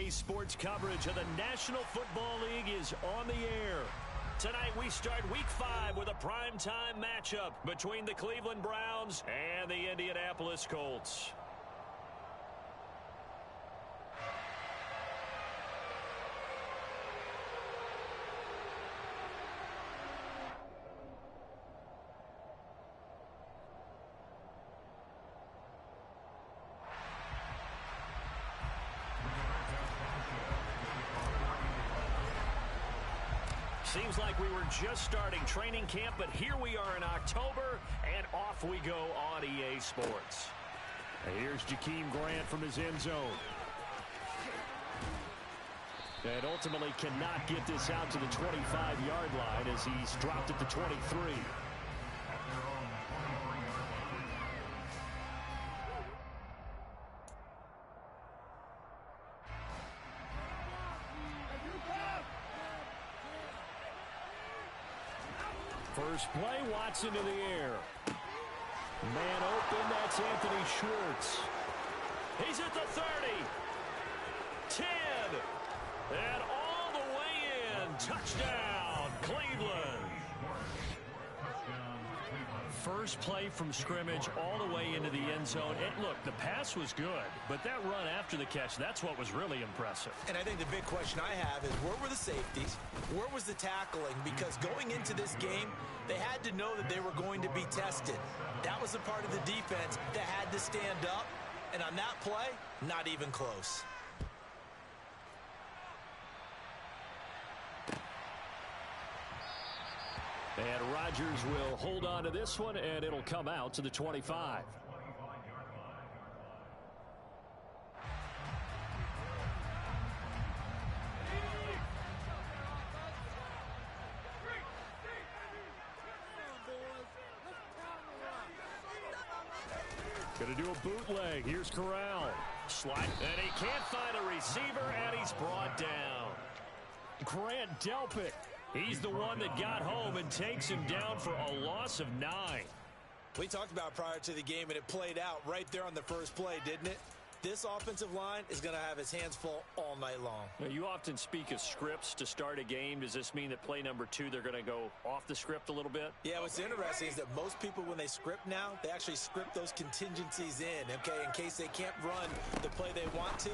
EA Sports coverage of the National Football League is on the air. Tonight we start Week 5 with a primetime matchup between the Cleveland Browns and the Indianapolis Colts. Seems like we were just starting training camp, but here we are in October, and off we go on EA Sports. Here's Jakeem Grant from his end zone. And ultimately cannot get this out to the 25-yard line as he's dropped at the 23. First play, Watson to the air. Man open, that's Anthony Schwartz. He's at the 30. 10. And all the way in. Touchdown, Cleveland. First play from scrimmage all the way into the end zone. And look, the pass was good, but that run after the catch, that's what was really impressive. And I think the big question I have is, where were the safeties? Where was the tackling? Because going into this game, they had to know that they were going to be tested. That was a part of the defense that had to stand up. And on that play, not even close. And Rodgers will hold on to this one, and it'll come out to the 25. Going to do a bootleg. Here's Corral. Slide, and he can't find a receiver, and he's brought down. Grant Delpit. He's the one that got home and takes him down for a loss of 9. We talked about prior to the game, and it played out right there on the first play, didn't it? This offensive line is going to have his hands full all night long. Now, you often speak of scripts to start a game. Does this mean that play number 2, they're going to go off the script a little bit? Yeah, what's interesting is that most people, when they script now, they actually script those contingencies in, okay, in case they can't run the play they want to.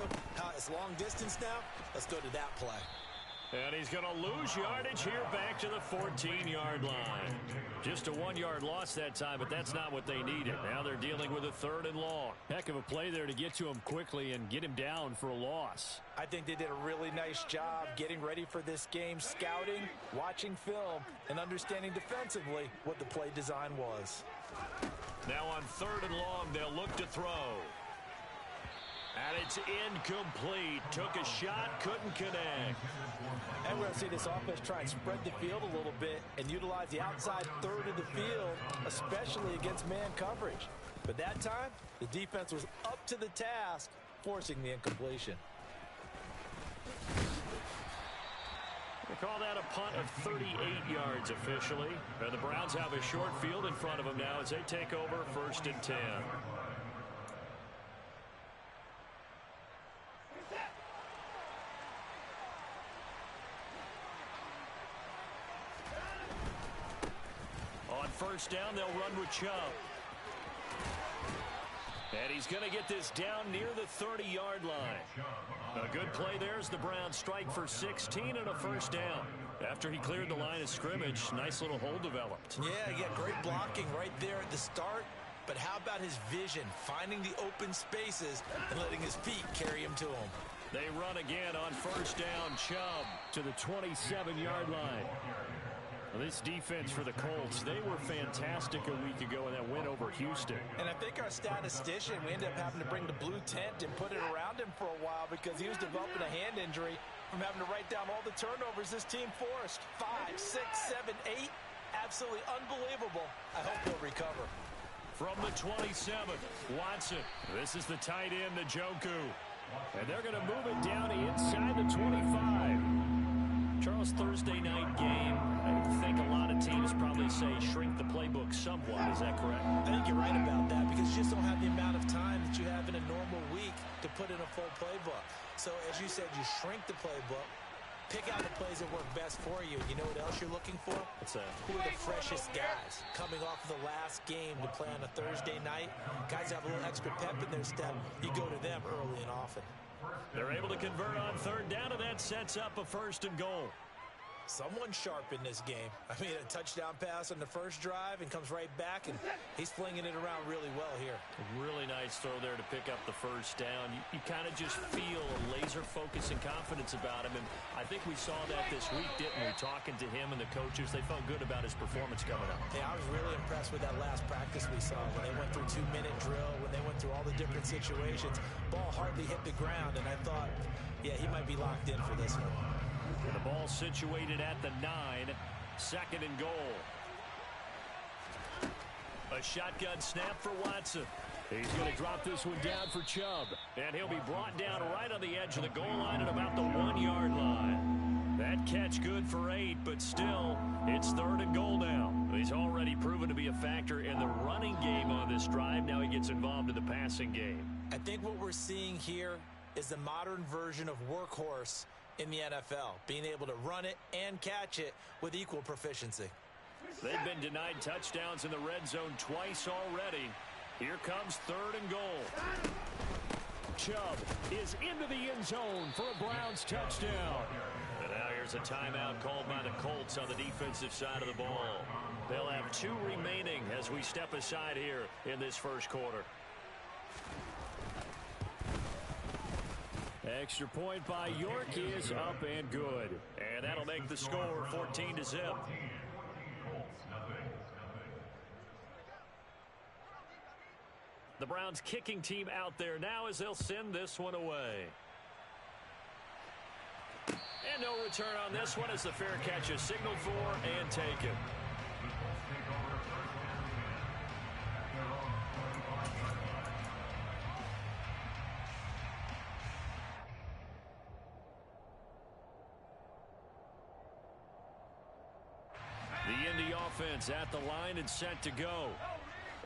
It's long distance now. Let's go to that play. And he's going to lose yardage here back to the 14-yard line. Just a 1-yard loss that time, but that's not what they needed. Now they're dealing with a 3rd and long. Heck of a play there to get to him quickly and get him down for a loss. I think they did a really nice job getting ready for this game, scouting, watching film, and understanding defensively what the play design was. Now on 3rd and long, they'll look to throw. And it's incomplete. Took a shot, couldn't connect. And we're going to see this offense try and spread the field a little bit and utilize the outside 3rd of the field, especially against man coverage. But that time, the defense was up to the task, forcing the incompletion. They call that a punt of 38 yards officially. And the Browns have a short field in front of them now as they take over 1st and 10. On 1st down, they'll run with Chubb. And he's going to get this down near the 30-yard line. A good play there as the Browns strike for 16 and a 1st down. After he cleared the line of scrimmage, nice little hole developed. Yeah, great blocking right there at the start. But how about his vision, finding the open spaces and letting his feet carry him to him? They run again on 1st down. Chubb to the 27-yard line. This defense for the Colts, they were fantastic a week ago in that win over Houston. And I think our statistician, we ended up having to bring the blue tent and put it around him for a while because he was developing a hand injury from having to write down all the turnovers this team forced. 5, 6, 7, 8. Absolutely unbelievable. I hope he'll recover. From the 27, Watson. This is the tight end, Njoku. And they're going to move it down inside the 25. Charles, Thursday night game, I think a lot of teams probably say shrink the playbook somewhat. Is that correct? I think you're right about that because you just don't have the amount of time that you have in a normal week to put in a full playbook. So, as you said, you shrink the playbook, pick out the plays that work best for you. You know what else you're looking for? Who are the freshest guys coming off of the last game to play on a Thursday night? Guys have a little extra pep in their step. You go to them early and often. They're able to convert on third down, and that sets up a 1st and goal. Someone sharp in this game. I mean, a touchdown pass on the first drive and comes right back, and he's flinging it around really well here. A really nice throw there to pick up the 1st down. You kind of just feel a laser focus and confidence about him, and I think we saw that this week, didn't we? Talking to him and the coaches, they felt good about his performance coming up. Yeah, I was really impressed with that last practice we saw when they went through 2-minute drill, when they went through all the different situations. Ball hardly hit the ground, and I thought, yeah, he might be locked in for this one. The ball situated at the 9, 2nd and goal. A shotgun snap for Watson. He's going to drop this one down for Chubb. And he'll be brought down right on the edge of the goal line at about the 1-yard line. That catch good for 8, but still, it's 3rd and goal now. He's already proven to be a factor in the running game on this drive. Now he gets involved in the passing game. I think what we're seeing here is the modern version of workhorse in the NFL, being able to run it and catch it with equal proficiency. They've been denied touchdowns in the red zone twice already. Here comes 3rd and goal. Chubb is into the end zone for a Browns touchdown. And now here's a timeout called by the Colts on the defensive side of the ball. They'll have 2 remaining as we step aside here in this 1st quarter. Extra point by York is up and good. And that'll make the score 14-0. The Browns kicking team out there now as they'll send this one away. And no return on this one as the fair catch is signaled for and taken. The Indy offense at the line and set to go.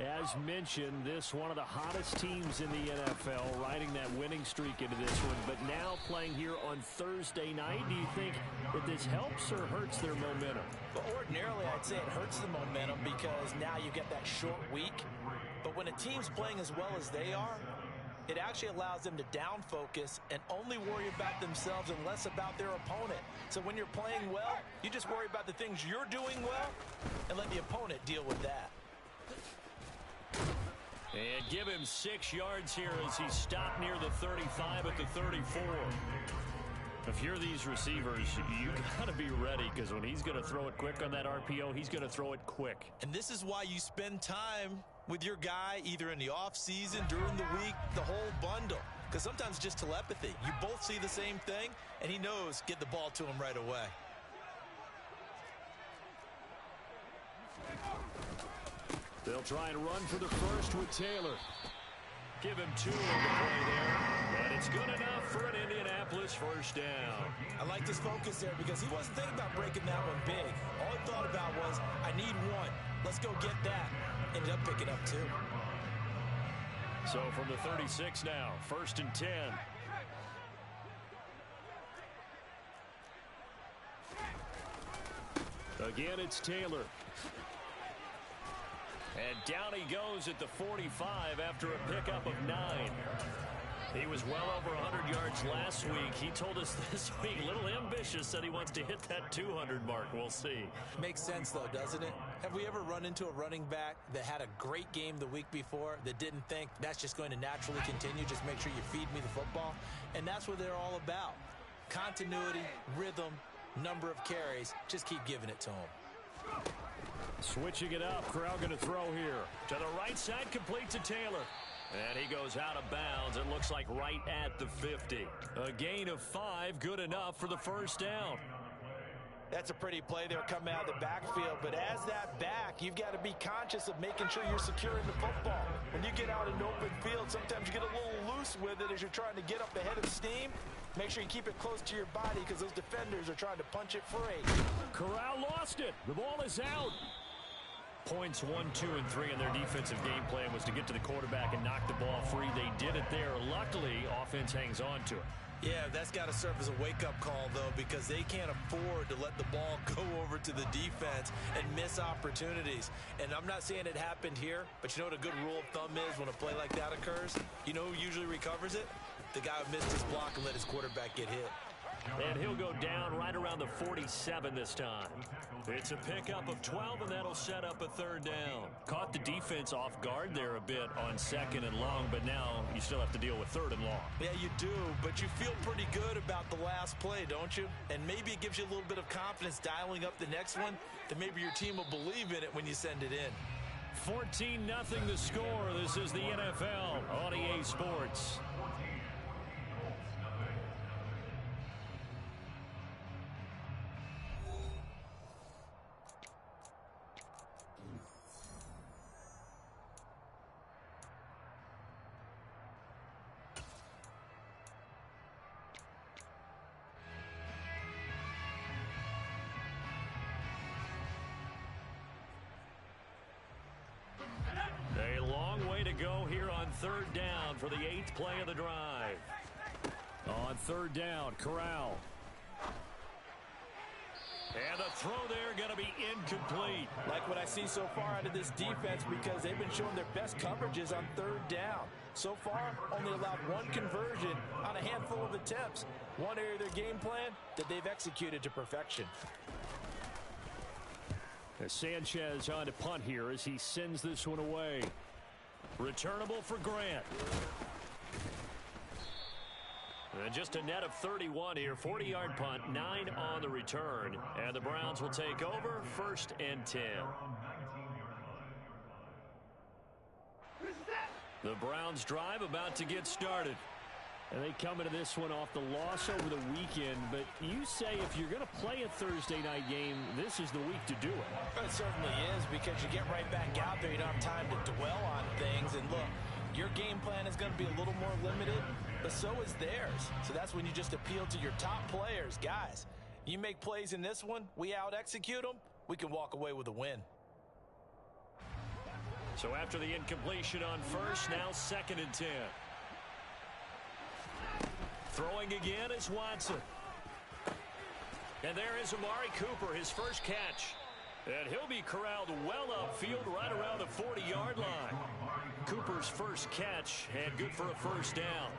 As mentioned, this one of the hottest teams in the NFL, riding that winning streak into this one, but now playing here on Thursday night. Do you think that this helps or hurts their momentum? Well, ordinarily, I'd say it hurts the momentum because now you get that short week. But when a team's playing as well as they are, it actually allows them to down focus and only worry about themselves and less about their opponent. So when you're playing well, you just worry about the things you're doing well and let the opponent deal with that. And give him 6 yards here as he stopped near the 35 at the 34. If you're these receivers, you got to be ready because when he's going to throw it quick on that RPO, he's going to throw it quick. And this is why you spend time with your guy either in the offseason, during the week, the whole bundle. Because sometimes just telepathy. You both see the same thing, and he knows get the ball to him right away. They'll try and run for the first with Taylor. Give him 2 on the play there. And it's good enough for an Indianapolis 1st down. I like his focus there because he wasn't thinking about breaking that one big. All he thought about was, I need 1. Let's go get that. Ended up picking up 2. So from the 36 now, 1st and 10. Again, it's Taylor. And down he goes at the 45 after a pickup of 9. He was well over 100 yards last week. He told us this week, a little ambitious, said he wants to hit that 200 mark. We'll see. Makes sense, though, doesn't it? Have we ever run into a running back that had a great game the week before that didn't think that's just going to naturally continue? Just make sure you feed me the football. And that's what they're all about. Continuity, rhythm, number of carries. Just keep giving it to them. Switching it up, Corral going to throw here. To the right side, complete to Taylor. And he goes out of bounds. It looks like right at the 50. A gain of 5, good enough for the 1st down. That's a pretty play there coming out of the backfield. But as that back, you've got to be conscious of making sure you're securing the football. When you get out in open field, sometimes you get a little loose with it as you're trying to get up ahead of steam. Make sure you keep it close to your body because those defenders are trying to punch it free. Corral lost it. The ball is out. Points 1, 2, and 3 in their defensive game plan was to get to the quarterback and knock the ball free. They did it there. Luckily, offense hangs on to it. Yeah, that's got to serve as a wake-up call, though, because they can't afford to let the ball go over to the defense and miss opportunities. And I'm not saying it happened here, but you know what a good rule of thumb is when a play like that occurs? You know who usually recovers it? The guy who missed his block and let his quarterback get hit. And he'll go down right around the 47 this time. It's a pickup of 12, and that'll set up a third down. Caught the defense off guard there a bit on second and long, but now you still have to deal with third and long. Yeah, you do, but you feel pretty good about the last play, don't you? And maybe it gives you a little bit of confidence dialing up the next one, that maybe your team will believe in it when you send it in. 14-0 the score. This is the NFL on EA Sports. A long way to go here on third down for the 8th play of the drive. On third down, Corral. And the throw there going to be incomplete. Like what I see so far out of this defense, because they've been showing their best coverages on third down. So far, only allowed one conversion on a handful of attempts. One area of their game plan that they've executed to perfection. As Sanchez on to punt here as he sends this one away. Returnable for Grant. And just a net of 31 here. 40-yard punt, 9 on the return. And the Browns will take over, 1st and 10. The Browns drive about to get started. And they come into this one off the loss over the weekend. But you say if you're going to play a Thursday night game, this is the week to do it. It certainly is, because you get right back out there. You don't have time to dwell on things. And look, your game plan is going to be a little more limited, but so is theirs. So that's when you just appeal to your top players. Guys, you make plays in this one, we out-execute them, we can walk away with a win. So after the incompletion on first, now 2nd and 10. Throwing again is Watson. And there is Amari Cooper, his first catch. And he'll be corralled well upfield right around the 40-yard line. Cooper's first catch and good for a first down.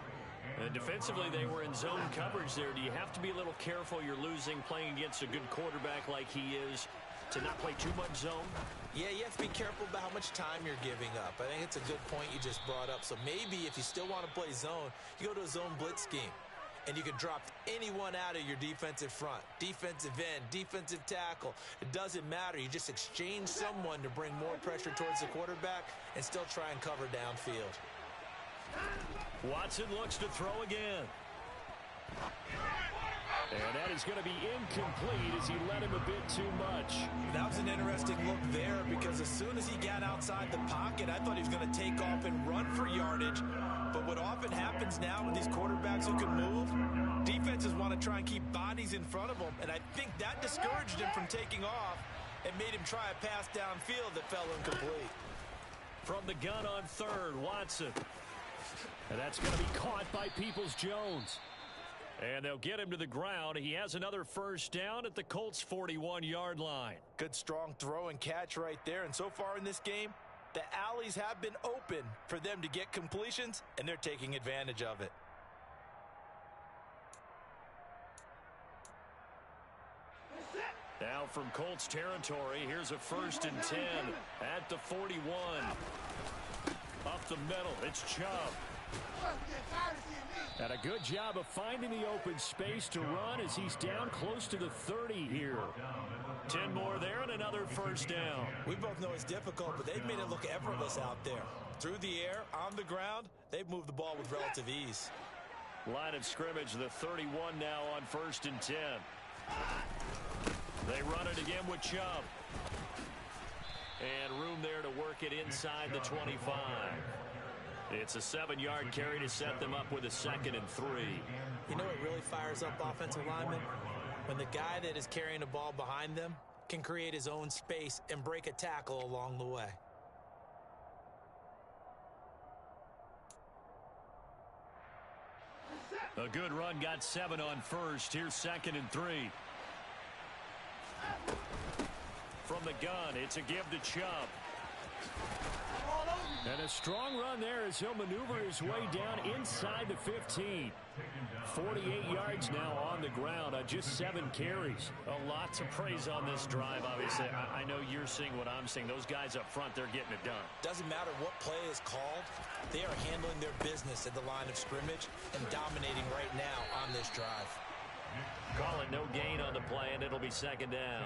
And defensively, they were in zone coverage there. Do you have to be a little careful? You're losing playing against a good quarterback like he is to not play too much zone? Yeah, you have to be careful about how much time you're giving up. I think it's a good point you just brought up. So maybe if you still want to play zone, you go to a zone blitz scheme. And you can drop anyone out of your defensive front, defensive end, defensive tackle. It doesn't matter. You just exchange someone to bring more pressure towards the quarterback and still try and cover downfield. Watson looks to throw again. And that is going to be incomplete as he led him a bit too much. That was an interesting look there, because as soon as he got outside the pocket, I thought he was going to take off and run for yardage. But what often happens now with these quarterbacks who can move, defenses want to try and keep bodies in front of them. And I think that discouraged him from taking off and made him try a pass downfield that fell incomplete. From the gun on third, Watson. And that's going to be caught by Peoples-Jones. And they'll get him to the ground. He has another first down at the Colts' 41-yard line. Good strong throw and catch right there. And so far in this game, the alleys have been open for them to get completions, and they're taking advantage of it. Now from Colts territory, here's a 1st and 10 at the 41. Up the middle, it's Chubb. And a good job of finding the open space to run as he's down close to the 30 here. 10 more there and another first down. We both know it's difficult, but they've made it look effortless out there. Through the air, on the ground, they've moved the ball with relative ease. Line of scrimmage, the 31 now on 1st and 10. They run it again with Chubb. And room there to work it inside the 25. It's a 7-yard carry to set them up with a 2nd and 3. You know what really fires up offensive linemen? When the guy that is carrying the ball behind them can create his own space and break a tackle along the way. A good run, got 7 on first. Here's 2nd and 3. From the gun, it's a give to Chubb. And a strong run there as he'll maneuver his way down inside the 15. 48 yards now on the ground on just 7 carries. A lot to praise on this drive, obviously. I know you're seeing what I'm seeing. Those guys up front, they're getting it done. Doesn't matter what play is called. They are handling their business at the line of scrimmage and dominating right now on this drive. Call it no gain on the play, and it'll be 2nd down.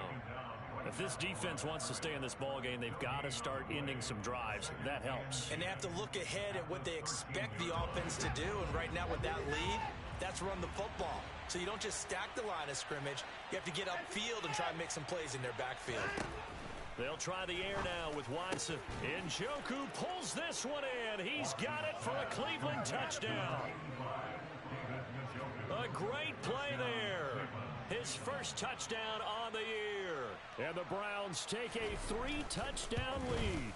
If this defense wants to stay in this ball game, they've got to start ending some drives. That helps. And they have to look ahead at what they expect the offense to do. And right now with that lead, that's run the football. So you don't just stack the line of scrimmage. You have to get upfield and try and make some plays in their backfield. They'll try the air now with Watson. Njoku pulls this one in. He's got it for a Cleveland touchdown. A great play there. His first touchdown on the year. And the Browns take a 3-touchdown lead.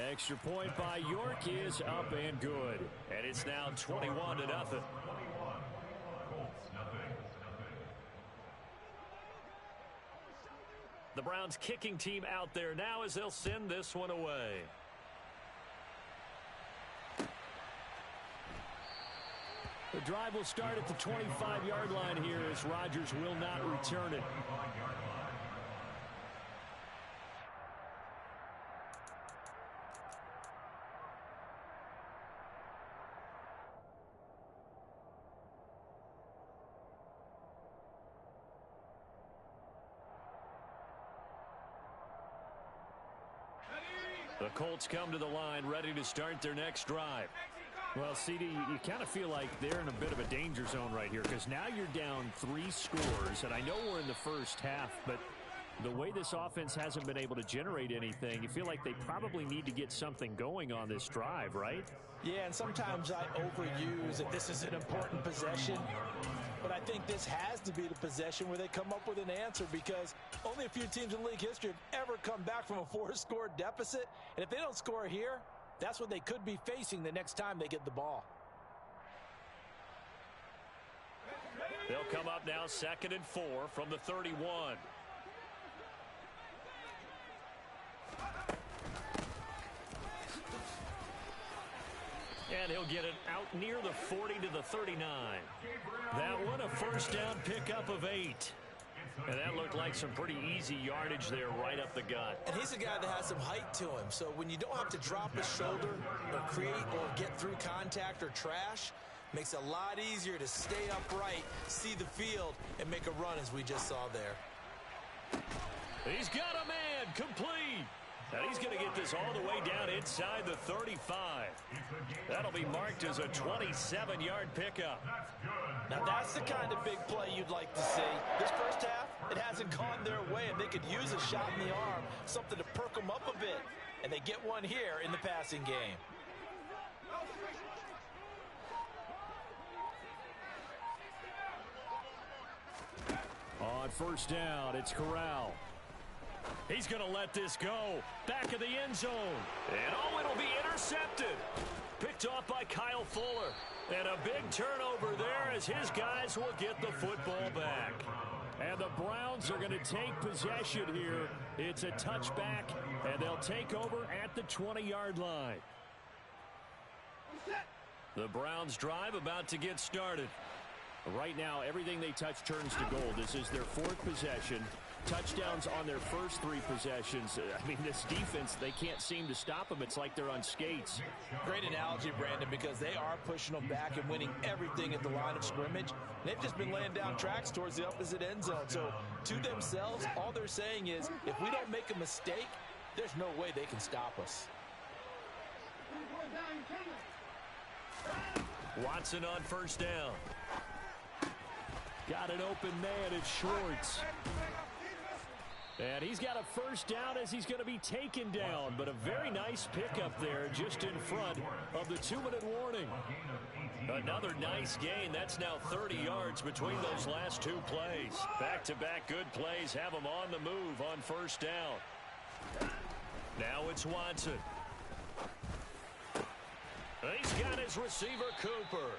Extra point by York is up and good. And it's now 21-0. The Browns kicking team out there now as they'll send this one away. The drive will start at the 25-yard line here as Rodgers will not return it. The Colts come to the line ready to start their next drive. Well, CD, you kind of feel like they're in a bit of a danger zone right here because now you're down 3 scores, and I know we're in the first half, but the way this offense hasn't been able to generate anything, you feel like they probably need to get something going on this drive, right? Yeah, and sometimes I overuse that this is an important possession, but I think this has to be the possession where they come up with an answer because only a few teams in league history have ever come back from a 4-score deficit, and if they don't score here, that's what they could be facing the next time they get the ball. They'll come up now 2nd and 4 from the 31. And he'll get it out near the 40 to the 39. That one a first down pickup of 8. And that looked like some pretty easy yardage there right up the gut. And he's a guy that has some height to him. So when you don't have to drop his shoulder or create or get through contact or trash, makes it a lot easier to stay upright, see the field, and make a run as we just saw there. He's got a man complete. And he's going to get this all the way down inside the 35. That'll be marked as a 27-yard pickup. Now that's the kind of big play you'd like to see. This first half, it hasn't gone their way, and they could use a shot in the arm, something to perk them up a bit. And they get one here in the passing game. On first down, it's Corral. He's going to let this go. Back of the end zone. And oh, it'll be intercepted. Picked off by Kyle Fuller. And a big turnover there as his guys will get the football back. And the Browns are going to take possession here. It's a touchback, and they'll take over at the 20-yard line. The Browns drive about to get started. Right now, everything they touch turns to gold. This is their 4th possession. Touchdowns on their first 3 possessions. I mean, this defense, they can't seem to stop them. It's like they're on skates. Great analogy, Brandon, because they are pushing them back and winning everything at the line of scrimmage. They've just been laying down tracks towards the opposite end zone. So, to themselves, all they're saying is, if we don't make a mistake, there's no way they can stop us. Watson on first down. Got an open man, it's Schwartz. And he's got a first down as he's going to be taken down. But a very nice pickup there just in front of the 2-minute warning. Another nice gain. That's now 30 yards between those last two plays. Back-to-back good plays have them on the move on first down. Now it's Watson. He's got his receiver, Cooper.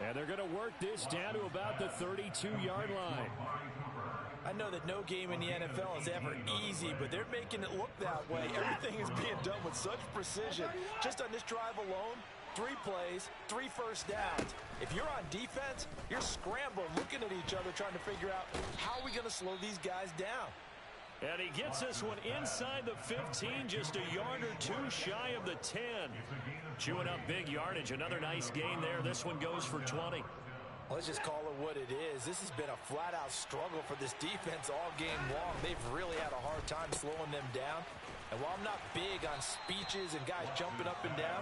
And they're going to work this down to about the 32-yard line. I know that no game in the NFL is ever easy, but they're making it look that way. Everything is being done with such precision. Just on this drive alone, 3 plays, 3 first downs. If you're on defense, you're scrambling, looking at each other, trying to figure out how are we going to slow these guys down. And he gets this one inside the 15, just a yard or two shy of the 10. Chewing up big yardage. Another nice gain there. This one goes for 20. Let's just call it what it is. This has been a flat-out struggle for this defense all game long. They've really had a hard time slowing them down. And while I'm not big on speeches and guys jumping up and down,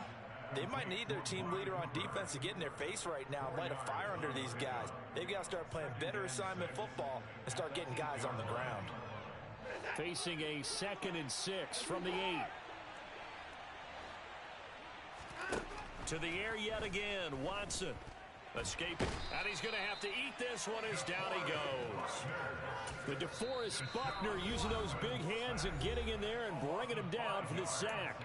they might need their team leader on defense to get in their face right now and light a fire under these guys. They've got to start playing better assignment football and start getting guys on the ground. Facing a 2nd and 6 from the 8. To the air yet again, Watson. Escaping, and he's going to have to eat this one as down he goes. The DeForest Buckner using those big hands and getting in there and bringing him down for the sack.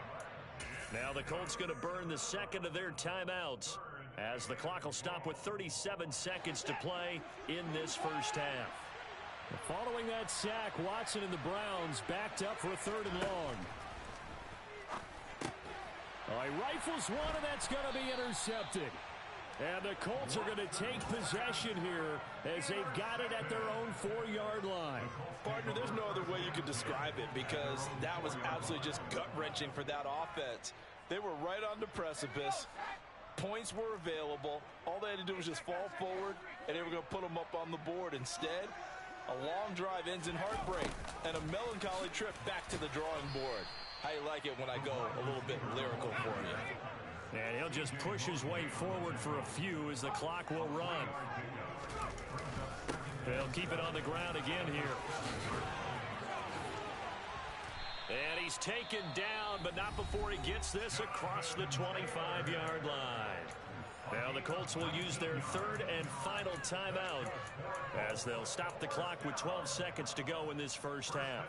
Now the Colts going to burn the second of their timeouts as the clock will stop with 37 seconds to play in this first half. Following that sack, Watson and the Browns backed up for a 3rd and long. He rifles one, and that's going to be intercepted. And the Colts are going to take possession here as they've got it at their own 4-yard line. Partner, there's no other way you could describe it because that was absolutely just gut-wrenching for that offense. They were right on the precipice. Points were available. All they had to do was just fall forward, and they were going to put them up on the board. Instead, a long drive ends in heartbreak and a melancholy trip back to the drawing board. How you like it when I go a little bit lyrical for you? And he'll just push his way forward for a few as the clock will run. They'll keep it on the ground again here. And he's taken down, but not before he gets this across the 25-yard line. Now the Colts will use their 3rd and final timeout as they'll stop the clock with 12 seconds to go in this first half.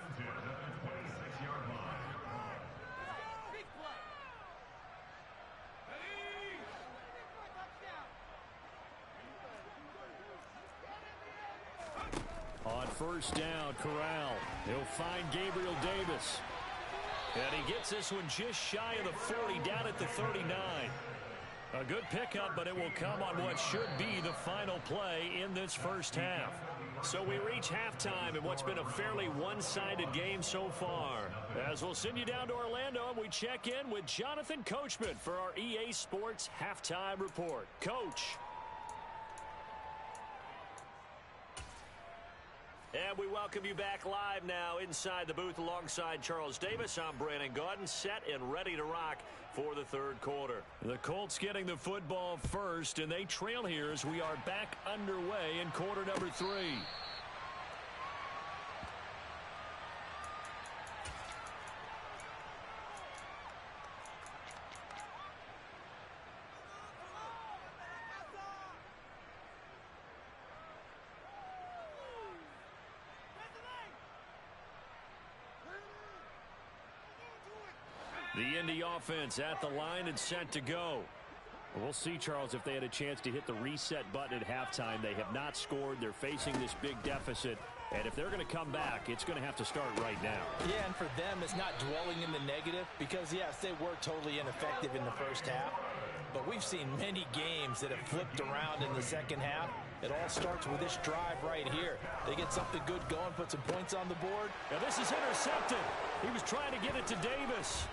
On first down, Corral. He'll find Gabriel Davis. And he gets this one just shy of the 40, down at the 39. A good pickup, but it will come on what should be the final play in this first half. So we reach halftime in what's been a fairly one-sided game so far. As we'll send you down to Orlando, and we check in with Jonathan Coachman for our EA Sports Halftime Report. Coach. And we welcome you back live now inside the booth alongside Charles Davis. I'm Brandon Gaudin, set and ready to rock for the 3rd quarter. The Colts getting the football first, and they trail here as we are back underway in quarter number 3. The Indy offense at the line and set to go. We'll see, Charles, if they had a chance to hit the reset button at halftime. They have not scored. They're facing this big deficit. And if they're going to come back, it's going to have to start right now. Yeah, and for them, it's not dwelling in the negative because, yes, they were totally ineffective in the first half. But we've seen many games that have flipped around in the second half. It all starts with this drive right here. They get something good going, put some points on the board. Now this is intercepted. He was trying to get it to Davis.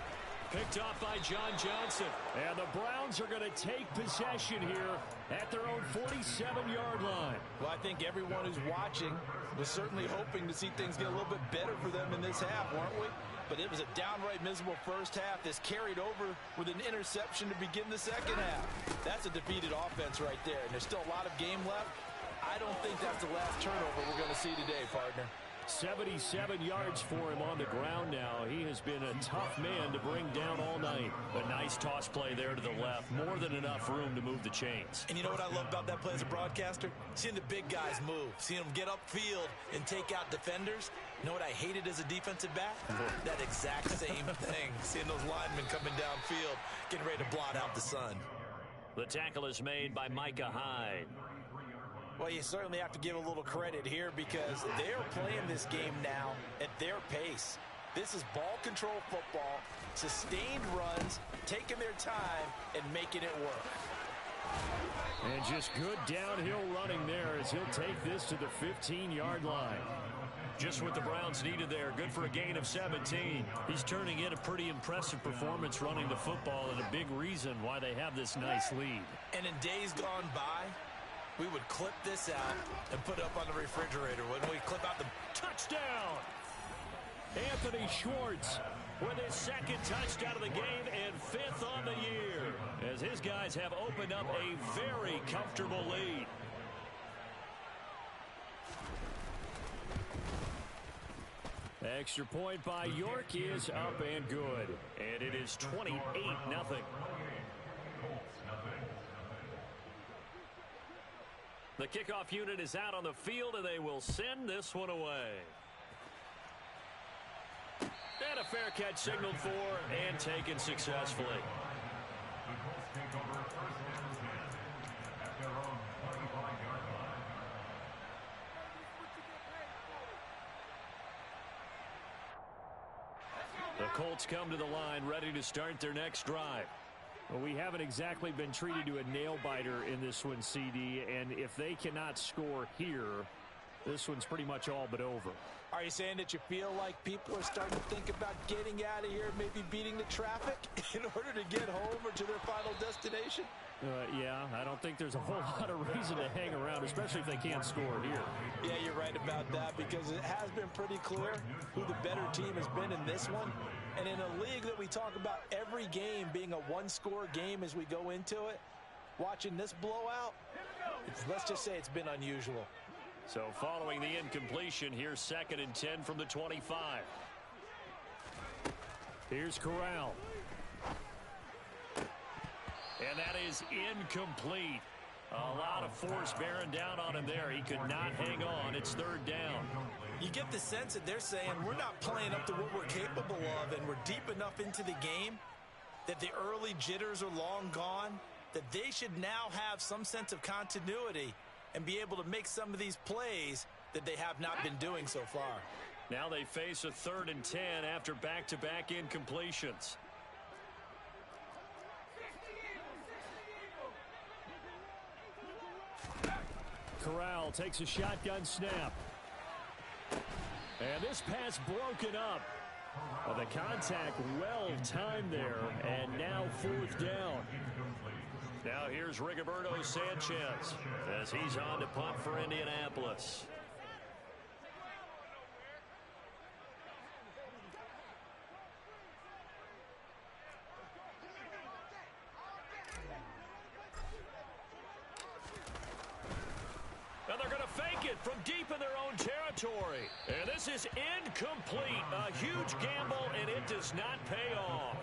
Picked off by John Johnson. And the Browns are going to take possession here at their own 47-yard line. Well, I think everyone who's watching was certainly hoping to see things get a little bit better for them in this half, weren't we? But it was a downright miserable first half. This carried over with an interception to begin the second half. That's a defeated offense right there, and there's still a lot of game left. I don't think that's the last turnover we're going to see today, partner. 77 yards for him on the ground now. He has been a tough man to bring down all night. A nice toss play there to the left. More than enough room to move the chains. And you know what I love about that play as a broadcaster? Seeing the big guys move. Seeing them get upfield and take out defenders. You know what I hated as a defensive back? That exact same thing. Seeing those linemen coming downfield, getting ready to blot out the sun. The tackle is made by Micah Hyde. Well, you certainly have to give a little credit here because they're playing this game now at their pace. This is ball control football, sustained runs, taking their time, and making it work. And just good downhill running there as he'll take this to the 15-yard line. Just what the Browns needed there. Good for a gain of 17. He's turning in a pretty impressive performance running the football and a big reason why they have this nice lead. And in days gone by, we would clip this out and put it up on the refrigerator. When we clip out the touchdown, Anthony Schwartz with his second touchdown of the game and 5th on the year, as his guys have opened up a very comfortable lead. Extra point by York is up and good, and it is 28-0. The kickoff unit is out on the field, and they will send this one away. And a fair catch signaled for and taken successfully. The Colts come to the line, ready to start their next drive. Well, we haven't exactly been treated to a nail-biter in this one, CD, and if they cannot score here, this one's pretty much all but over. Are you saying that you feel like people are starting to think about getting out of here, maybe beating the traffic in order to get home or to their final destination? Yeah, I don't think there's a whole lot of reason to hang around, especially if they can't score here. Yeah, you're right about that because it has been pretty clear who the better team has been in this one. And in a league that we talk about every game being a one-score game as we go into it, watching this blowout, let's just say it's been unusual. So following the incompletion, here's 2nd and 10 from the 25. Here's Corral. And that is incomplete. A lot of force bearing down on him there. He could not hang on. It's 3rd down. You get the sense that they're saying we're not playing up to what we're capable of, and we're deep enough into the game that the early jitters are long gone, that they should now have some sense of continuity and be able to make some of these plays that they have not been doing so far. Now they face a 3rd and 10 after back-to-back incompletions. Corral takes a shotgun snap. And this pass broken up. Well, the contact well timed there, and now 4th down. Now here's Rigoberto Sanchez as he's on to punt for Indianapolis. And they're going to fake it from deep in their own territory. And this is incomplete. A huge gamble, and it does not pay off.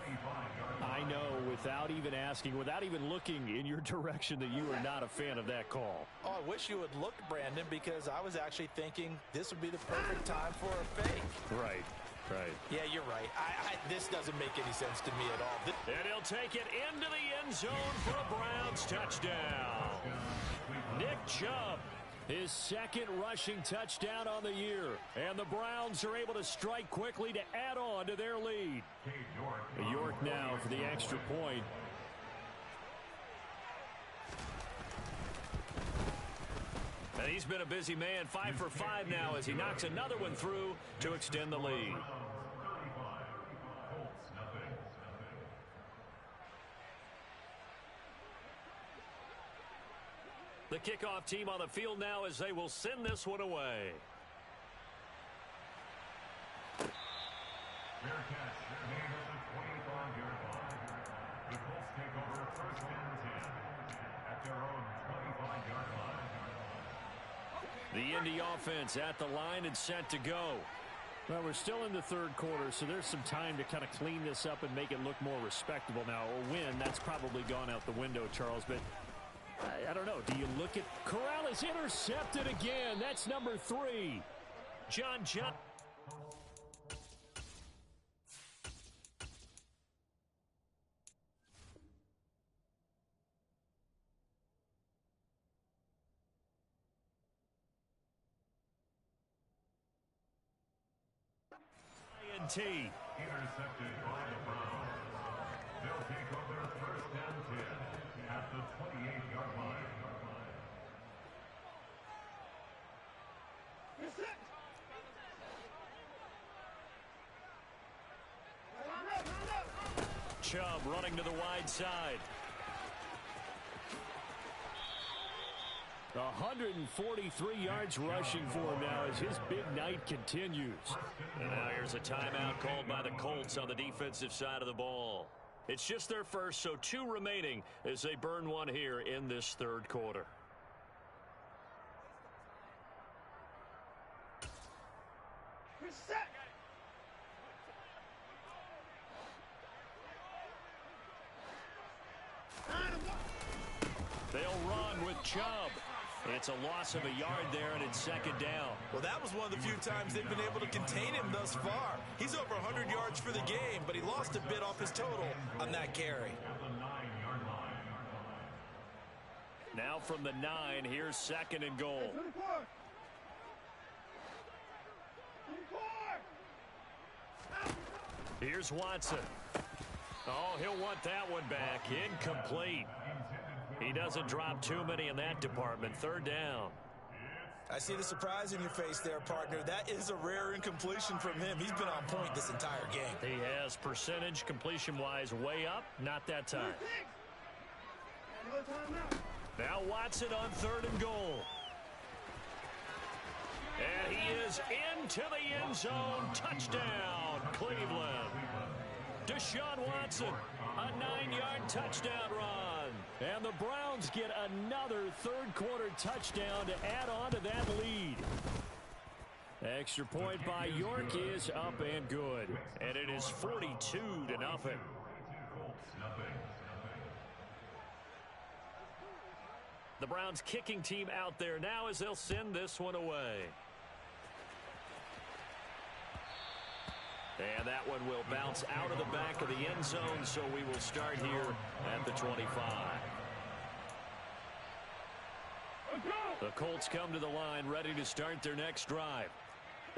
I know, without even asking, without even looking in your direction, that you are not a fan of that call. Oh, I wish you would look, Brandon, because I was actually thinking this would be the perfect time for a fake. Right. Yeah, you're right. This doesn't make any sense to me at all. And he'll take it into the end zone for a Browns touchdown. Nick Chubb, his 2nd rushing touchdown on the year. And the Browns are able to strike quickly to add on to their lead. York now for the extra point. And he's been a busy man, 5 for 5 now as he knocks another one through to extend the lead. The kickoff team on the field now as they will send this one away. The Indy offense at the line and set to go. Well, we're still in the third quarter, so there's some time to kind of clean this up and make it look more respectable. Now, a win, that's probably gone out the window, Charles, but I don't know. Do you look at Corral is intercepted again? That's number 3. John. Intercepted by the Browns. They'll take over first and 10 at the 28-yard line. Chubb running to the wide side. 143 yards rushing for him now as his big night continues. And now here's a timeout called by the Colts on the defensive side of the ball. It's just their first, so 2 remaining as they burn one here in this third quarter. They'll run with Chubb. It's a loss of a yard there, and it's second down. Well, that was one of the few times they've been able to contain him thus far. He's over 100 yards for the game, but he lost a bit off his total on that carry. Now from the 9, here's second and goal. Here's Watson. Oh, he'll want that one back. Incomplete. He doesn't drop too many in that department. Third down. I see the surprise in your face there, partner. That is a rare incompletion from him. He's been on point this entire game. He has percentage completion-wise way up. Not that time. Now Watson on third and goal. And he is into the end zone. Touchdown, Cleveland. Deshaun Watson, a 9-yard touchdown run. And the Browns get another third-quarter touchdown to add on to that lead. Extra point by York is up and good. And it is 42-0. The Browns kicking team out there now as they'll send this one away. And that one will bounce out of the back of the end zone, so we will start here at the 25. The Colts come to the line, ready to start their next drive.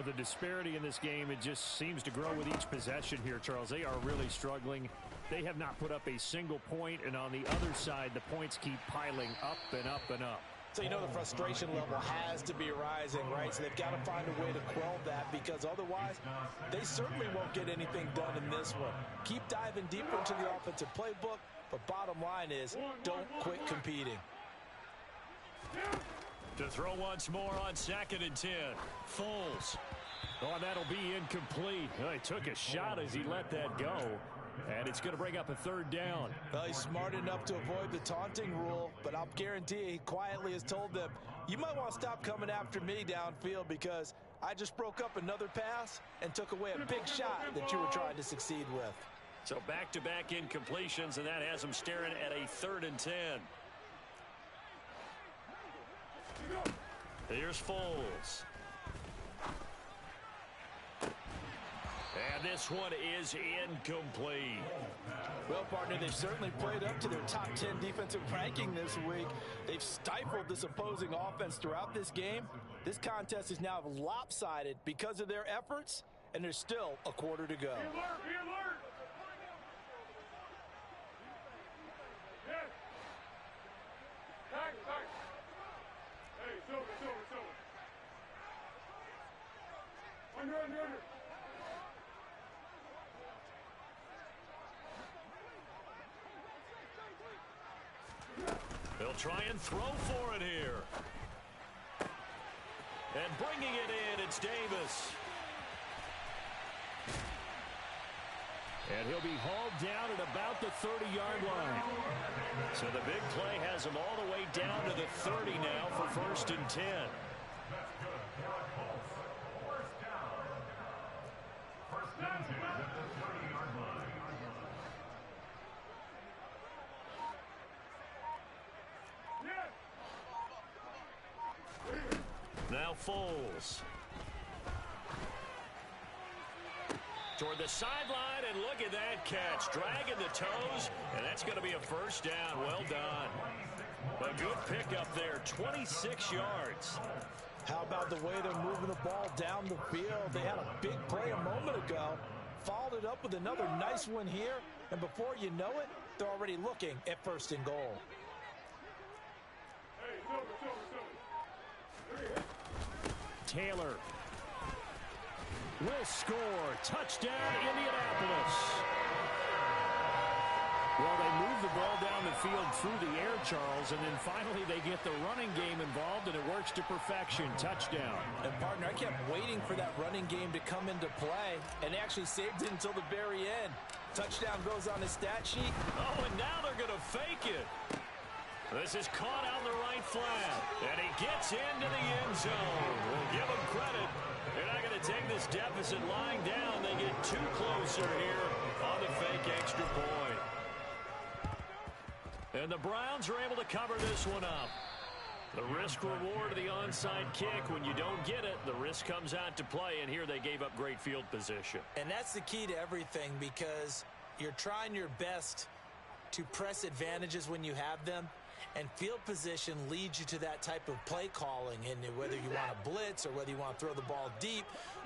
The disparity in this game, it just seems to grow with each possession here, Charles. They are really struggling. They have not put up a single point, and on the other side, the points keep piling up and up and up. So you know the frustration level has to be rising, right? So they've got to find a way to quell that, because otherwise they certainly won't get anything done in this one. Keep diving deeper into the offensive playbook, but bottom line is don't quit competing. To throw once more on second and 10. Foles. Oh, that'll be incomplete. Oh, he took a shot as he let that go. And it's going to bring up a third down. Well, he's smart enough to avoid the taunting rule, but I'll guarantee he quietly has told them, you might want to stop coming after me downfield, because I just broke up another pass and took away a big shot that you were trying to succeed with. So back-to-back incompletions, and that has him staring at a third and 10. Here's Foles. And this one is incomplete. Well, partner, they've certainly played up to their top 10 defensive ranking this week. They've stifled this opposing offense throughout this game. This contest is now lopsided because of their efforts, and there's still a quarter to go. Be alert, be alert. Yes. Back. Hey, silver. Under. They'll try and throw for it here. And bringing it in, it's Davis. And he'll be hauled down at about the 30-yard line. So the big play has him all the way down to the 30 now for first and 10. Now Foles. Toward the sideline, and look at that catch. Dragging the toes, and that's going to be a first down. Well done. A good pickup there, 26 yards. How about the way they're moving the ball down the field? They had a big play a moment ago, followed it up with another nice one here, and before you know it, they're already looking at first and goal. Taylor will score. Touchdown, Indianapolis. Well, they move the ball down the field through the air, Charles, and then finally they get the running game involved, and it works to perfection. Touchdown. And, partner, I kept waiting for that running game to come into play, and they actually saved it until the very end. Touchdown goes on the stat sheet. Oh, and now they're going to fake it. This is caught out in the right flat, and he gets into the end zone. We'll give him credit. They're not going to take this deficit lying down. They get too closer here on the fake extra point. And the Browns are able to cover this one up. The risk-reward of the onside kick. When you don't get it, the risk comes out to play, and here they gave up great field position. And that's the key to everything, because you're trying your best to press advantages when you have them, and field position leads you to that type of play calling. And whether you want to blitz or whether you want to throw the ball deep,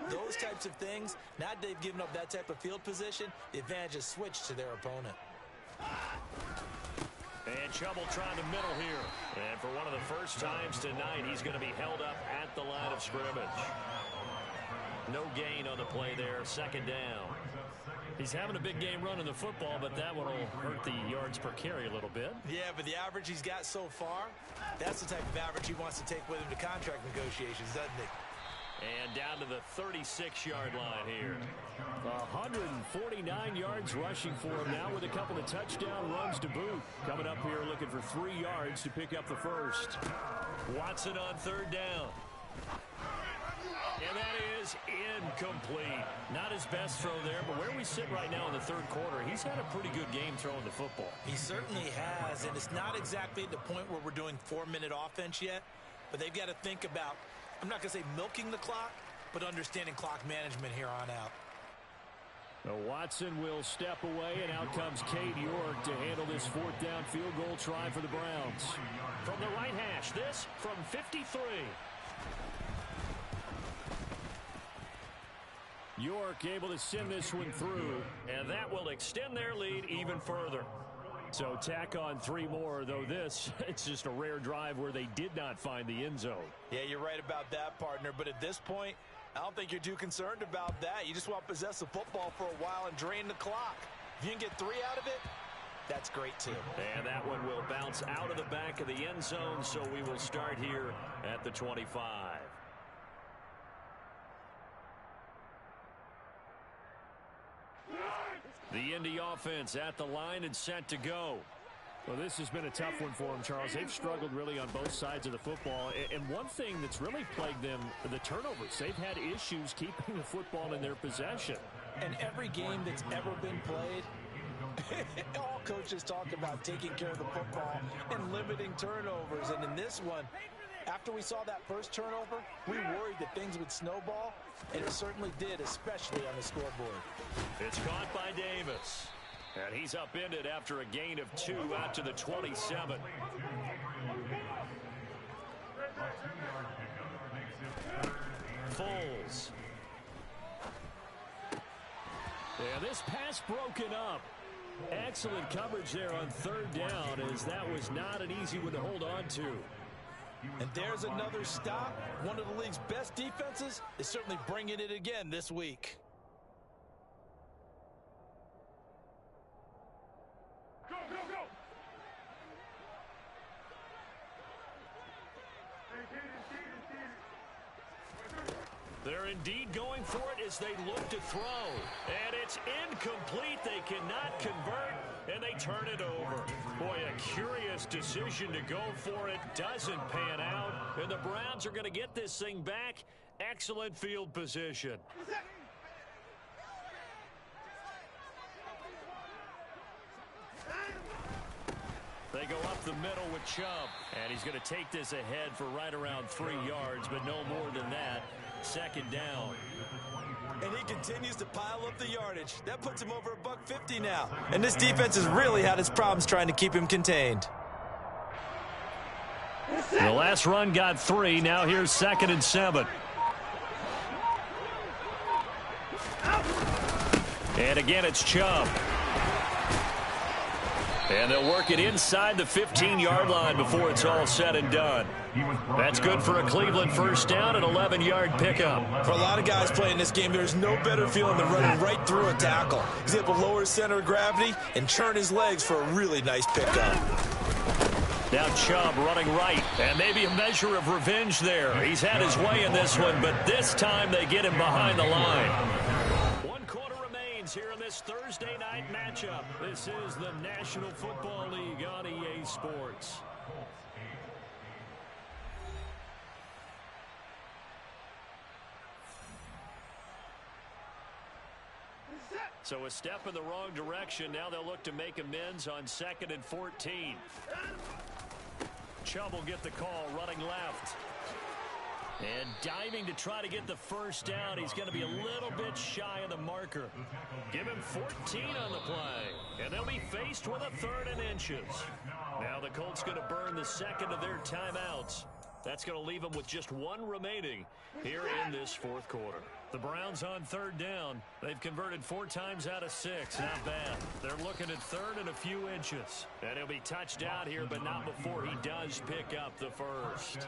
those types of things, now that they've given up that type of field position, the advantage is switched to their opponent. And Chubb trying to middle here. And for one of the first times tonight, he's going to be held up at the line of scrimmage. No gain on the play there. Second down. He's having a big game running the football, but that one will hurt the yards per carry a little bit. Yeah, but the average he's got so far, that's the type of average he wants to take with him to contract negotiations, doesn't he? And down to the 36-yard line here. 149 yards rushing for him now with a couple of touchdown runs to boot. Coming up here looking for 3 yards to pick up the first. Watson on third down. And that is incomplete. Not his best throw there, but where we sit right now in the third quarter, he's had a pretty good game throwing the football. He certainly has, and it's not exactly at the point where we're doing 4-minute offense yet, but they've got to think about, I'm not going to say milking the clock, but understanding clock management here on out. Now Watson will step away, and out comes Cade York to handle this fourth down field goal try for the Browns. From the right hash, this from 53. York able to send this one through, and that will extend their lead even further. So tack on 3 more, though this, it's just a rare drive where they did not find the end zone. Yeah, you're right about that, partner, but at this point, I don't think you're too concerned about that. You just want to possess the football for a while and drain the clock. If you can get 3 out of it, that's great too. And that one will bounce out of the back of the end zone, so we will start here at the 25. The Indy offense at the line and set to go. Well, this has been a tough one for them, Charles. They've struggled really on both sides of the football. And one thing that's really plagued them, the turnovers. They've had issues keeping the football in their possession. And every game that's ever been played, all coaches talk about taking care of the football and limiting turnovers. And in this one, after we saw that first turnover, we worried that things would snowball, and it certainly did, especially on the scoreboard. It's caught by Davis. And he's upended after a gain of 2 out to the 27. Foles. Yeah, this pass broken up. Excellent coverage there on third down, as that was not an easy one to hold on to. And there's another stop. One of the league's best defenses is certainly bringing it again this week. Go, go, go! They're indeed going for it as they look to throw. And it's incomplete. They cannot convert, and they turn it over. Boy, a curious decision to go for it. Doesn't pan out, and the Browns are going to get this thing back. Excellent field position. They They go up the middle with Chubb. And he's going to take this ahead for right around 3 yards, but no more than that. Second down. And he continues to pile up the yardage. That puts him over $150 now. And this defense has really had its problems trying to keep him contained. The last run got 3. Now here's 2nd and 7. And again, it's Chubb. And they'll work it inside the 15-yard line before it's all said and done. That's good for a Cleveland first down and 11-yard pickup. For a lot of guys playing this game, there's no better feeling than running right through a tackle. He's able to lower his center of gravity and churn his legs for a really nice pickup. Now Chubb running right, and maybe a measure of revenge there. He's had his way in this one, but this time they get him behind the line. 1 quarter remains here in this Thursday night matchup. This is the National Football League on EA Sports. So a step in the wrong direction. Now they'll look to make amends on 2nd and 14. Chubb will get the call, running left. And diving to try to get the first down. He's going to be a little bit shy of the marker. Give him 14 on the play. And they'll be faced with a 3rd and inches. Now the Colts going to burn the second of their timeouts. That's going to leave them with just 1 remaining here in this 4th quarter. The Browns on 3rd down. They've converted 4 times out of 6. Not bad. They're looking at 3rd and a few inches. And he'll be touched out here, but not before he does pick up the first.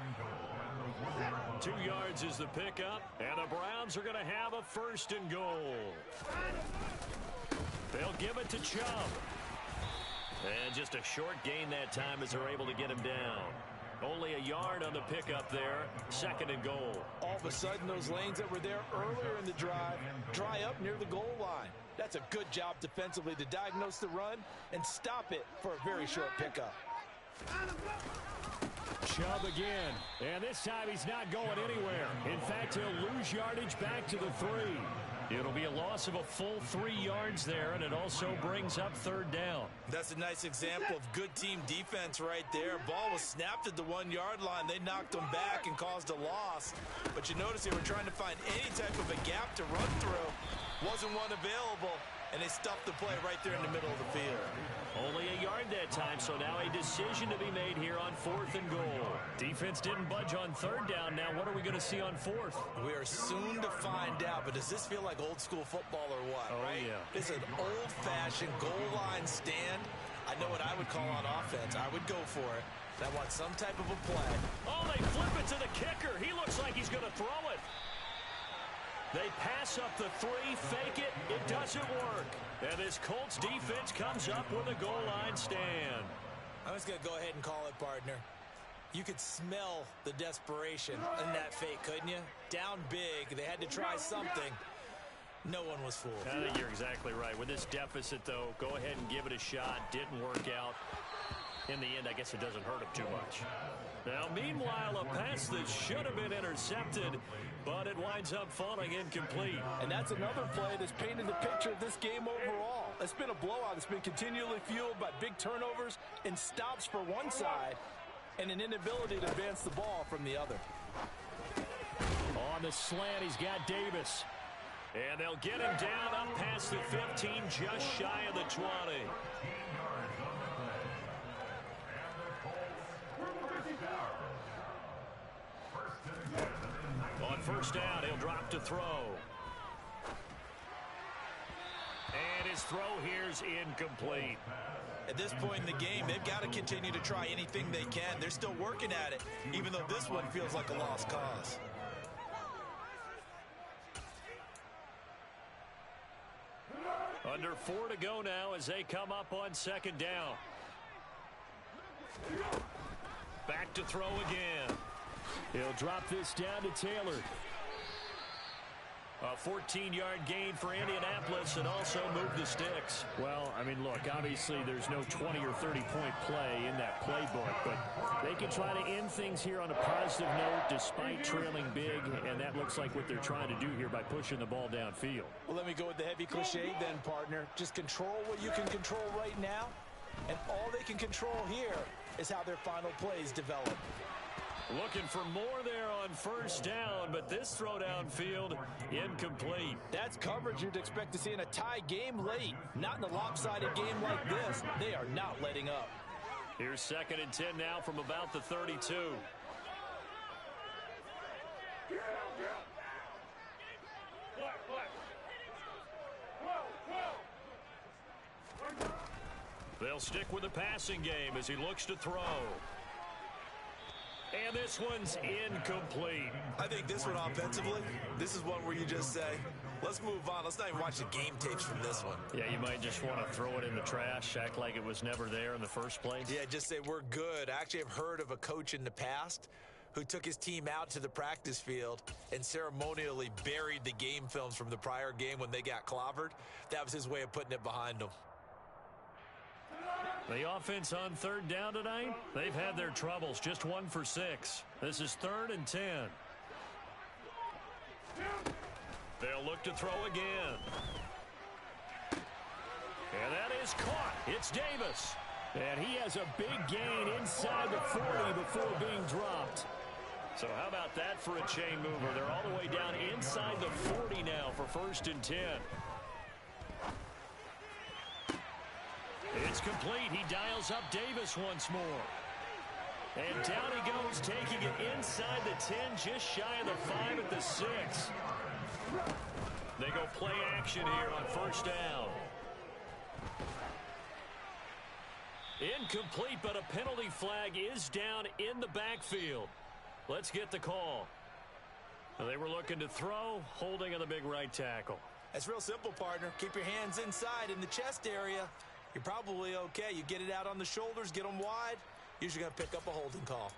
2 yards is the pickup, and the Browns are going to have a 1st and goal. They'll give it to Chubb. And just a short gain that time as they're able to get him down. Only a yard on the pickup there. 2nd and goal. All of a sudden, those lanes that were there earlier in the drive dry up near the goal line. That's a good job defensively to diagnose the run and stop it for a very short pickup. Chubb again. And this time he's not going anywhere. In fact, he'll lose yardage back to the 3. It'll be a loss of a full 3 yards there, and it also brings up 3rd down. That's a nice example of good team defense right there. Ball was snapped at the 1-yard line. They knocked them back and caused a loss. But you notice they were trying to find any type of a gap to run through. Wasn't one available, and they stuffed the play right there in the middle of the field. Only a yard that time, so now a decision to be made here on 4th and goal. Defense didn't budge on 3rd down. Now what are we going to see on 4th? We are soon to find out, but does this feel like old school football or what, right? Yeah. This is an old-fashioned goal line stand. I know what I would call on offense. I would go for it. I want some type of a play. Oh, they flip it to the kicker. He looks like he's going to throw it. They pass up the 3, fake it. It doesn't work. And this Colts defense comes up with a goal line stand. I'm just going to go ahead and call it, partner. You could smell the desperation in that fake, couldn't you? Down big. They had to try something. No one was fooled. I think you're exactly right. With this deficit, though, go ahead and give it a shot. Didn't work out. In the end, I guess it doesn't hurt him too much. Now, meanwhile, a pass that should have been intercepted, but it winds up falling incomplete. And that's another play that's painted the picture of this game overall. It's been a blowout. It's been continually fueled by big turnovers and stops for one side and an inability to advance the ball from the other. On the slant, he's got Davis. And they'll get him down up past the 15, just shy of the 20. On 1st down, he'll drop to throw. And his throw here's incomplete. At this point in the game, they've got to continue to try anything they can. They're still working at it, even though this one feels like a lost cause. Under 4 to go now as they come up on 2nd down. Back to throw again. He'll drop this down to Taylor. A 14-yard gain for Indianapolis and also move the sticks. Well, I mean, look, obviously there's no 20 or 30-point play in that playbook, but they can try to end things here on a positive note despite trailing big, and that looks like what they're trying to do here by pushing the ball downfield. Well, let me go with the heavy cliche then, partner. Just control what you can control right now And all they can control here is how their final plays develop. Looking for more there on first down, but this throw downfield incomplete. That's coverage you'd expect to see in a tie game late. Not in a lopsided game like this. They are not letting up. Here's 2nd and 10 now from about the 32. They'll stick with the passing game as he looks to throw. And this one's incomplete. I think this one offensively, this is one where you just say, let's move on. Let's not even watch the game tapes from this one. Yeah, you might just want to throw it in the trash, act like it was never there in the first place. Yeah, just say we're good. I actually have heard of a coach in the past who took his team out to the practice field and ceremonially buried the game films from the prior game when they got clobbered. That was his way of putting it behind them. The offense on 3rd down tonight, they've had their troubles, just 1 for 6. This is 3rd and 10. They'll look to throw again. And that is caught. It's Davis. And he has a big gain inside the 40 before being dropped. So how about that for a chain mover? They're all the way down inside the 40 now for 1st and 10. It's complete. He dials up Davis once more. And down he goes, taking it inside the 10, just shy of the 5 at the 6. They go play action here on 1st down. Incomplete, but a penalty flag is down in the backfield. Let's get the call. They were looking to throw, holding on the big right tackle. That's real simple, partner. Keep your hands inside in the chest area. You're probably okay. You get it out on the shoulders, get them wide. Usually going to pick up a holding call.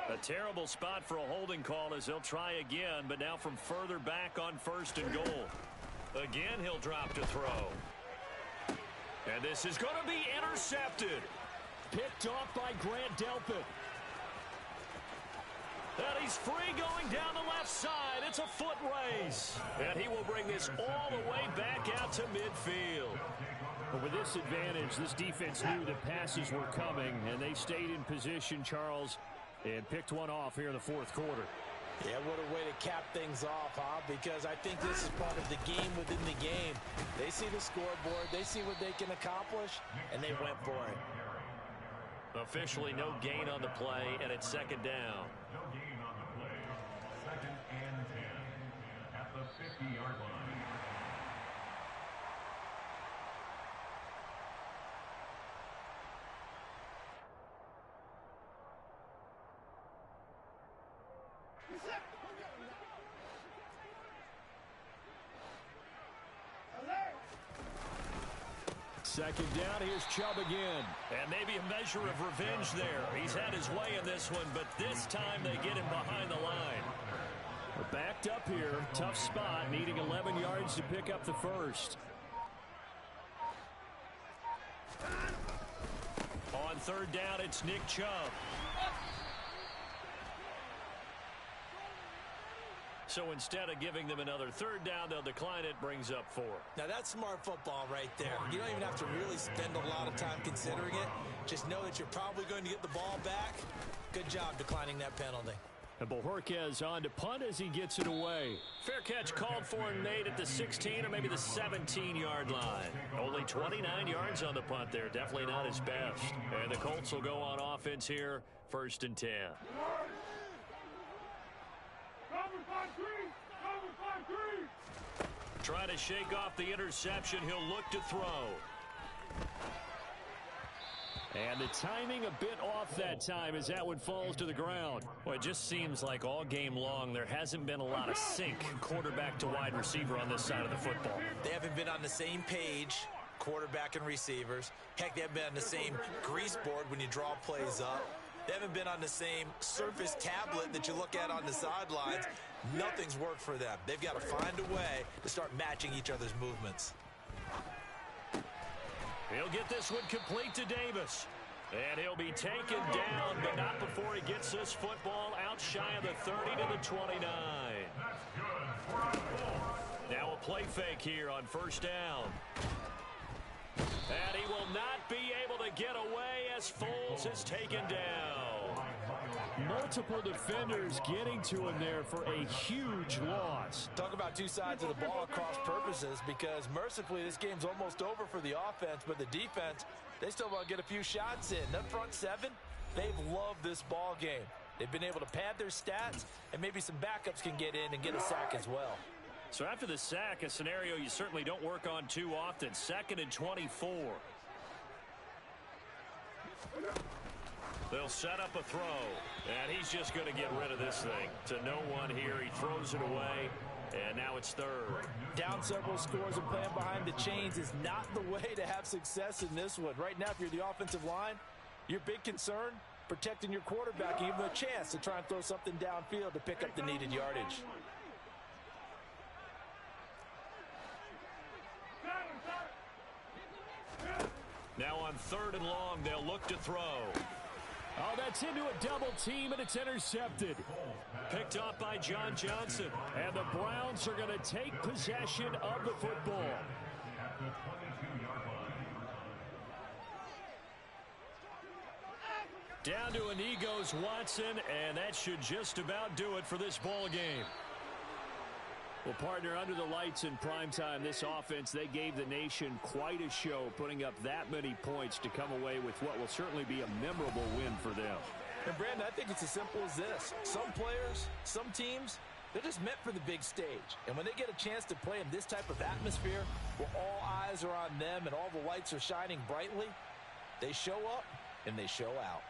A terrible spot for a holding call as he'll try again, but now from further back on 1st and goal. Again, he'll drop to throw. And this is going to be intercepted. Picked off by Grant Delpit. And he's free going down the left side. It's a foot race. And he will bring this all the way back out to midfield. But with this advantage, this defense knew the passes were coming, and they stayed in position, Charles, and picked one off here in the 4th quarter. Yeah, what a way to cap things off, huh? Because I think this is part of the game within the game. They see the scoreboard, they see what they can accomplish, and they went for it. Officially no gain on the play, and it's 2nd down. No gain on the play. 2nd and 10 at the 50-yard line. Second down, here's Chubb again. And maybe a measure of revenge there. He's had his way in this one, but this time they get him behind the line. We're backed up here. Tough spot, needing 11 yards to pick up the first. On 3rd down, it's Nick Chubb. So instead of giving them another 3rd down, they'll decline it, brings up 4. Now that's smart football right there. You don't even have to really spend a lot of time considering it. Just know that you're probably going to get the ball back. Good job declining that penalty. And Bojorquez on to punt as he gets it away. Fair catch called for and made at the 16 or maybe the 17-yard line. Only 29 yards on the punt there. Definitely not his best. And the Colts will go on offense here, 1st and 10. Try to shake off the interception. He'll look to throw. And the timing a bit off that time as that one falls to the ground. Well, it just seems like all game long there hasn't been a lot of sync quarterback to wide receiver on this side of the football. They haven't been on the same page, quarterback and receivers. Heck, they haven't been on the same grease board when you draw plays up. They haven't been on the same surface tablet that you look at on the sidelines. Nothing's worked for them. They've got to find a way to start matching each other's movements. He'll get this one complete to Davis. And he'll be taken down, but not before he gets this football out shy of the 30 to the 29. Now a play fake here on 1st down. And he will not be able to get away as Foles is taken down. Multiple defenders getting to him there for a huge loss. Talk about two sides of the ball at cross purposes, because mercifully this game's almost over for the offense, but the defense, they still want to get a few shots in. That front seven, they've loved this ball game. They've been able to pad their stats, and maybe some backups can get in and get a sack as well. So after the sack, a scenario you certainly don't work on too often. 2nd and 24. They'll set up a throw, and he's just going to get rid of this thing. To no one here, he throws it away, and now it's 3rd. Down several scores and playing behind the chains is not the way to have success in this one. Right now, if you're the offensive line, your big concern, protecting your quarterback, and even a chance to try and throw something downfield to pick up the needed yardage. Now on 3rd and long, they'll look to throw. Oh, that's into a double team, and it's intercepted. Picked up by John Johnson. And the Browns are going to take possession of the football. Down to a knee goes Watson, and that should just about do it for this ball game. Well, partner, under the lights in primetime, this offense, they gave the nation quite a show, putting up that many points to come away with what will certainly be a memorable win for them. And, Brandon, I think it's as simple as this. Some players, some teams, they're just meant for the big stage. And when they get a chance to play in this type of atmosphere, where all eyes are on them and all the lights are shining brightly, they show up and they show out.